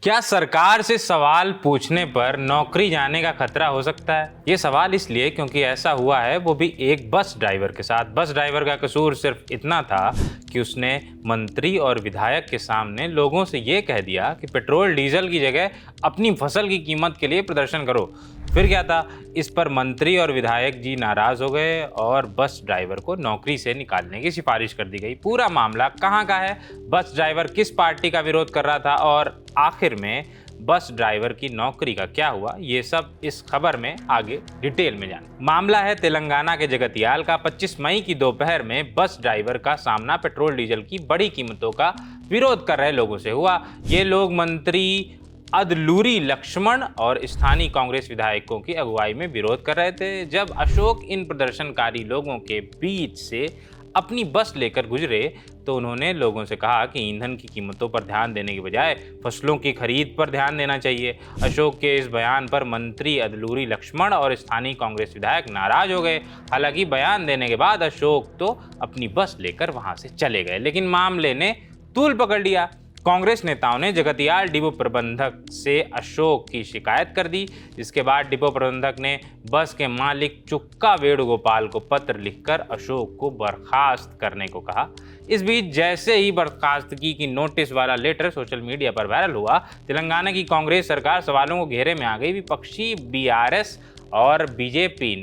क्या सरकार से सवाल पूछने पर नौकरी जाने का खतरा हो सकता है? ये सवाल इसलिए क्योंकि ऐसा हुआ है, वो भी एक बस ड्राइवर के साथ। बस ड्राइवर का कसूर सिर्फ इतना था कि उसने मंत्री और विधायक के सामने लोगों से ये कह दिया कि पेट्रोल डीजल की जगह अपनी फसल की कीमत के लिए प्रदर्शन करो। फिर क्या था, इस पर मंत्री और विधायक जी नाराज हो गए और बस ड्राइवर को नौकरी से निकालने की सिफारिश कर दी गई। पूरा मामला कहाँ का है, बस ड्राइवर किस पार्टी का विरोध कर रहा था और आखिर में बस ड्राइवर की नौकरी का क्या हुआ, ये सब इस खबर में आगे डिटेल में जाने। मामला है तेलंगाना के जगतियाल का। 25 मई की दोपहर में बस ड्राइवर का सामना पेट्रोल डीजल की बड़ी कीमतों का विरोध कर रहे लोगों से हुआ। ये लोग मंत्री अदलूरी लक्ष्मण और स्थानीय कांग्रेस विधायकों की अगुवाई में विरोध कर रहे थे। जब अशोक इन प्रदर्शनकारी लोगों के बीच से अपनी बस लेकर गुजरे तो उन्होंने लोगों से कहा कि ईंधन की कीमतों पर ध्यान देने के बजाय फसलों की खरीद पर ध्यान देना चाहिए। अशोक के इस बयान पर मंत्री अदलूरी लक्ष्मण और स्थानीय कांग्रेस विधायक नाराज हो गए। हालांकि बयान देने के बाद अशोक तो अपनी बस लेकर वहां से चले गए, लेकिन मामले ने तूल पकड़ लिया। कांग्रेस नेताओं ने जगतियाल डिपो प्रबंधक से अशोक की शिकायत कर दी, जिसके बाद डिपो प्रबंधक ने बस के मालिक चुक्का वेणुगोपाल को पत्र लिखकर अशोक को बर्खास्त करने को कहा। इस बीच जैसे ही बर्खास्तगी की नोटिस वाला लेटर सोशल मीडिया पर वायरल हुआ, तेलंगाना की कांग्रेस सरकार सवालों को घेरे में आ गई। विपक्षी बीआरएस और बीजेपी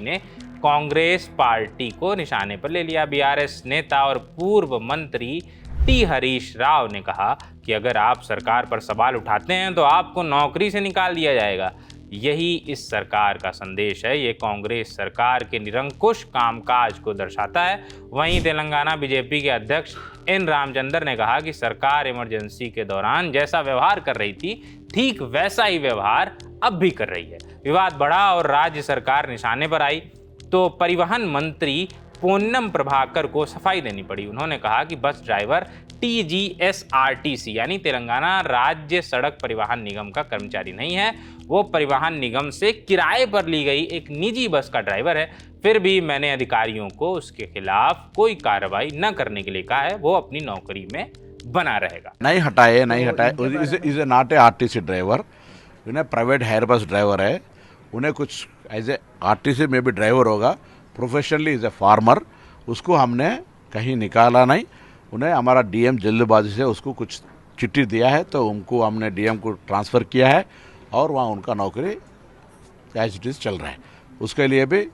ने कांग्रेस पार्टी को निशाने पर ले लिया। बीआरएस नेता और पूर्व मंत्री टी हरीश राव ने कहा कि अगर आप सरकार पर सवाल उठाते हैं तो आपको नौकरी से निकाल दिया जाएगा। यही इस सरकार का संदेश है। ये कांग्रेस सरकार के निरंकुश कामकाज को दर्शाता है। वहीं तेलंगाना बीजेपी के अध्यक्ष एन रामचंद्र ने कहा कि सरकार इमरजेंसी के दौरान जैसा व्यवहार कर रही थी, ठीक वैसा ही व्यवहार अब भी कर रही है। विवाद बढ़ा और राज्य सरकार निशाने पर आई तो परिवहन मंत्री पोन्नम प्रभाकर को सफाई देनी पड़ी। उन्होंने कहा कि बस ड्राइवर TGSRTC यानी तेलंगाना राज्य सड़क परिवहन निगम का कर्मचारी नहीं है। वो परिवहन निगम से किराए पर ली गई एक निजी बस का ड्राइवर है। फिर भी मैंने अधिकारियों को उसके खिलाफ कोई कार्रवाई न करने के लिए कहा है। वो अपनी नौकरी में बना रहेगा। नहीं हटाए is a not a RTC driver, उन्हें प्राइवेट हायर बस ड्राइवर है। उन्हें कुछ एज ए आरटीसी में भी ड्राइवर होगा, प्रोफेशनली इज ए फार्मर। उसको हमने कहीं निकाला नहीं। उन्हें हमारा डीएम जल्दबाजी से उसको कुछ चिट्ठी दिया है तो उनको हमने डीएम को ट्रांसफ़र किया है और वहाँ उनका नौकरी एज इट इज़ चल रहा है। उसके लिए भी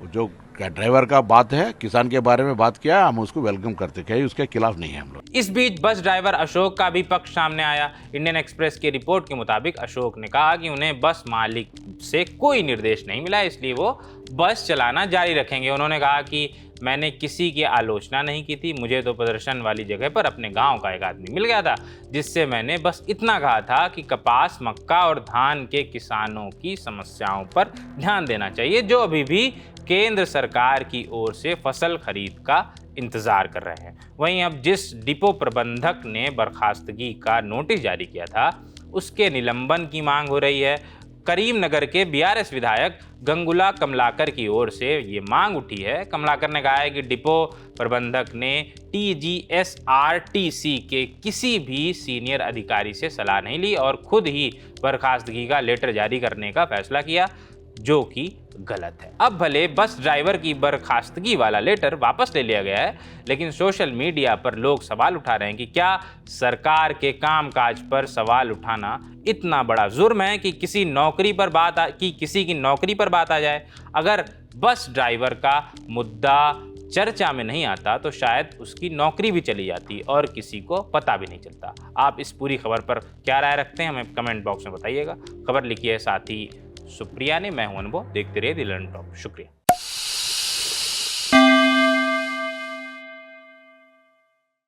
जो ड्राइवर का बात है, किसान के बारे में बात किया, हम उसको वेलकम करते, कहीं उसके खिलाफ नहीं है हम लोग। इस बीच बस ड्राइवर अशोक का भी पक्ष सामने आया। इंडियन एक्सप्रेस की रिपोर्ट के मुताबिक अशोक ने कहा कि उन्हें बस मालिक से कोई निर्देश नहीं मिला, इसलिए वो बस चलाना जारी रखेंगे। उन्होंने कहा कि मैंने किसी की आलोचना नहीं की थी, मुझे तो प्रदर्शन वाली जगह पर अपने गांव का एक आदमी मिल गया था जिससे मैंने बस इतना कहा था कि कपास, मक्का और धान के किसानों की समस्याओं पर ध्यान देना चाहिए, जो अभी भी केंद्र सरकार की ओर से फसल खरीद का इंतजार कर रहे हैं। वहीं अब जिस डिपो प्रबंधक ने बर्खास्तगी का नोटिस जारी किया था, उसके निलंबन की मांग हो रही है। करीमनगर के बीआरएस विधायक गंगुला कमलाकर की ओर से ये मांग उठी है। कमलाकर ने कहा है कि डिपो प्रबंधक ने TGSRTC के किसी भी सीनियर अधिकारी से सलाह नहीं ली और खुद ही बर्खास्तगी का लेटर जारी करने का फैसला किया, जो कि गलत है। अब भले बस ड्राइवर की बर्खास्तगी वाला लेटर वापस ले लिया गया है, लेकिन सोशल मीडिया पर लोग सवाल उठा रहे हैं कि क्या सरकार के कामकाज पर सवाल उठाना इतना बड़ा जुर्म है कि किसी की नौकरी पर बात आ जाए। अगर बस ड्राइवर का मुद्दा चर्चा में नहीं आता तो शायद उसकी नौकरी भी चली जाती और किसी को पता भी नहीं चलता। आप इस पूरी खबर पर क्या राय रखते हैं, हमें कमेंट बॉक्स में बताइएगा। खबर लिखी है साथी सुप्रिया ने। मैं हूं अनुभव। देखते रहिए द लर्न टॉप। शुक्रिया।